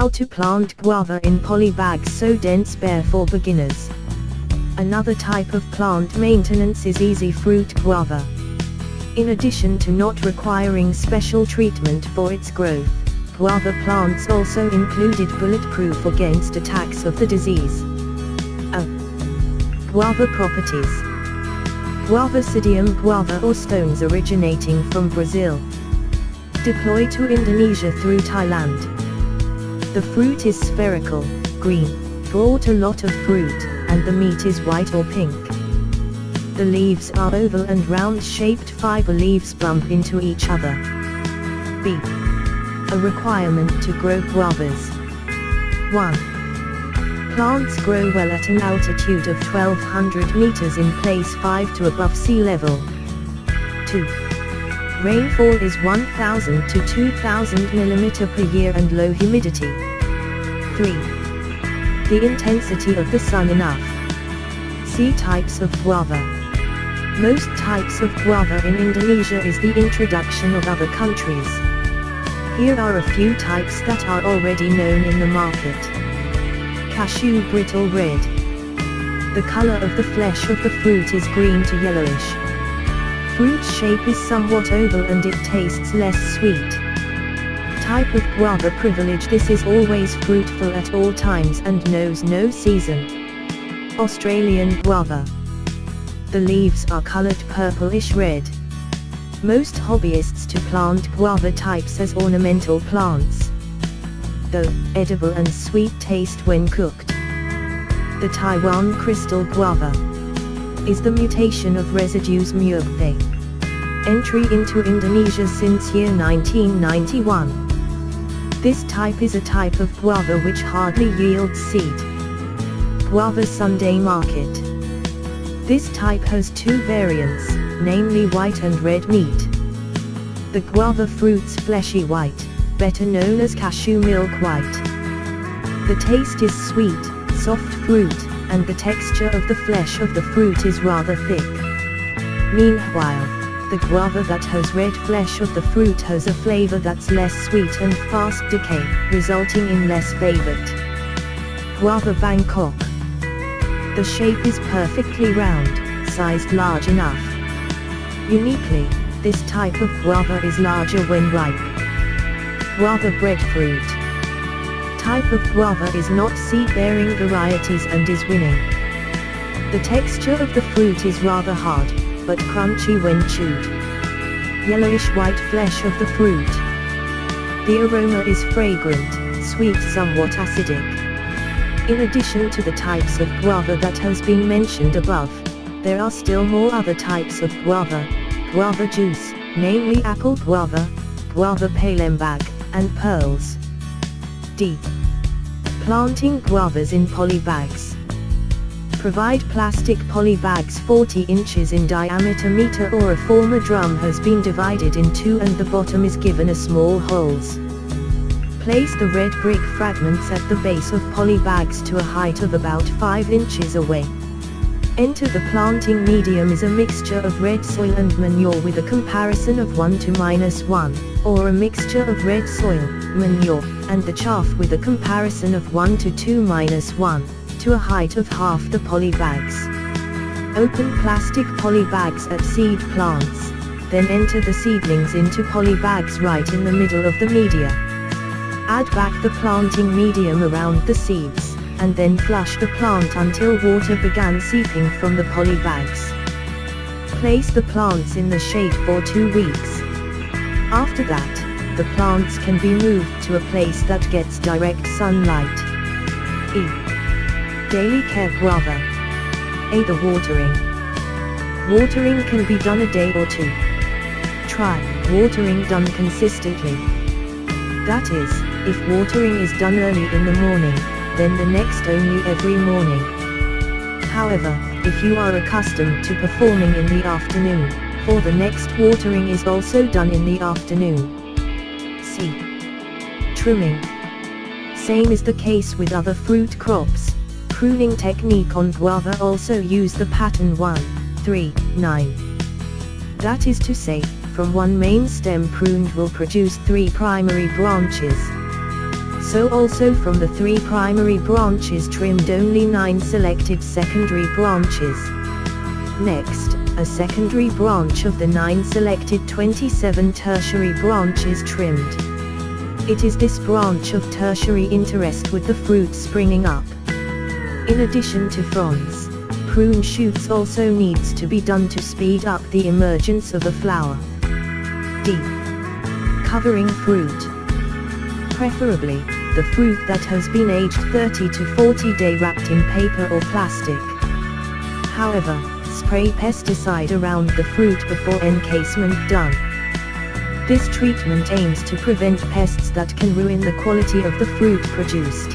How to plant guava in polybags so dense bare for beginners. Another type of plant maintenance is easy fruit guava. In addition to not requiring special treatment for its growth, guava plants also included bulletproof against attacks of the disease. Guava Properties. Guavasidium guava or stones originating from Brazil. Deployed to Indonesia through Thailand. The fruit is spherical, green, brought a lot of fruit, and the meat is white or pink. The leaves are oval and round-shaped fiber leaves bump into each other. B. A requirement to grow guavas. 1. Plants grow well at an altitude of 1200 meters in place 5 to above sea level. 2. Rainfall is 1000 to 2000 mm per year and low humidity. 3. The intensity of the sun enough. See types of guava. Most types of guava in Indonesia is the introduction of other countries. Here are a few types that are already known in the market. Cashew brittle red. The color of the flesh of the fruit is green to yellowish. Fruit shape is somewhat oval and it tastes less sweet. Type of guava privilege. This is always fruitful at all times and knows no season. Australian guava. The leaves are colored purplish red. Most hobbyists to plant guava types as ornamental plants, though edible and sweet taste when cooked. The Taiwan crystal guava is the mutation of residues myrte. Entry into Indonesia since year 1991. This type is a type of guava which hardly yields seed. Guava Sunday market. This type has two variants, namely white and red meat. The guava fruit's fleshy white, better known as cashew milk white. The taste is sweet, soft fruit, and the texture of the flesh of the fruit is rather thick. Meanwhile, the guava that has red flesh of the fruit has a flavor that's less sweet and fast decay, resulting in less favored. Guava Bangkok. The shape is perfectly round, sized large enough. Uniquely, this type of guava is larger when ripe. Guava breadfruit. Type of guava is not seed-bearing varieties and is winning. The texture of the fruit is rather hard, but crunchy when chewed. Yellowish-white flesh of the fruit. The aroma is fragrant, sweet, somewhat acidic. In addition to the types of guava that has been mentioned above, there are still more other types of guava. Guava juice, namely apple guava, Guava palembag, and pearls. D. Planting guavas in polybags. Provide plastic polybags 40 inches in diameter meter or a former drum has been divided in two and the bottom is given a small holes. Place the red brick fragments at the base of polybags to a height of about 5 inches away. Enter the planting medium is a mixture of red soil and manure with a comparison of 1 to -1, or a mixture of red soil, manure, and the chaff with a comparison of 1 to 2 -1, to a height of half the polybags. Open plastic polybags at seed plants, then enter the seedlings into polybags right in the middle of the media. Add back the planting medium around the seeds, and then flush the plant until water began seeping from the polybags. Place the plants in the shade for 2 weeks. After that, the plants can be moved to a place that gets direct sunlight. E. Daily care guava. A. The watering. Watering can be done a day or two. Try watering done consistently. That is, if watering is done early in the morning, then the next only every morning. However, if you are accustomed to performing in the afternoon, for the next watering is also done in the afternoon. C. Trimming. Same is the case with other fruit crops. Pruning technique on guava also use the pattern 1-3-9. That is to say, from one main stem pruned will produce 3 primary branches. So also from the 3 primary branches trimmed only 9 selected secondary branches. Next, a secondary branch of the 9 selected 27 tertiary branches trimmed. It is this branch of tertiary interest with the fruit springing up. In addition to fronds, prune shoots also needs to be done to speed up the emergence of a flower. D. Covering fruit. Preferably, the fruit that has been aged 30 to 40 days wrapped in paper or plastic. However, spray pesticide around the fruit before encasement done. This treatment aims to prevent pests that can ruin the quality of the fruit produced.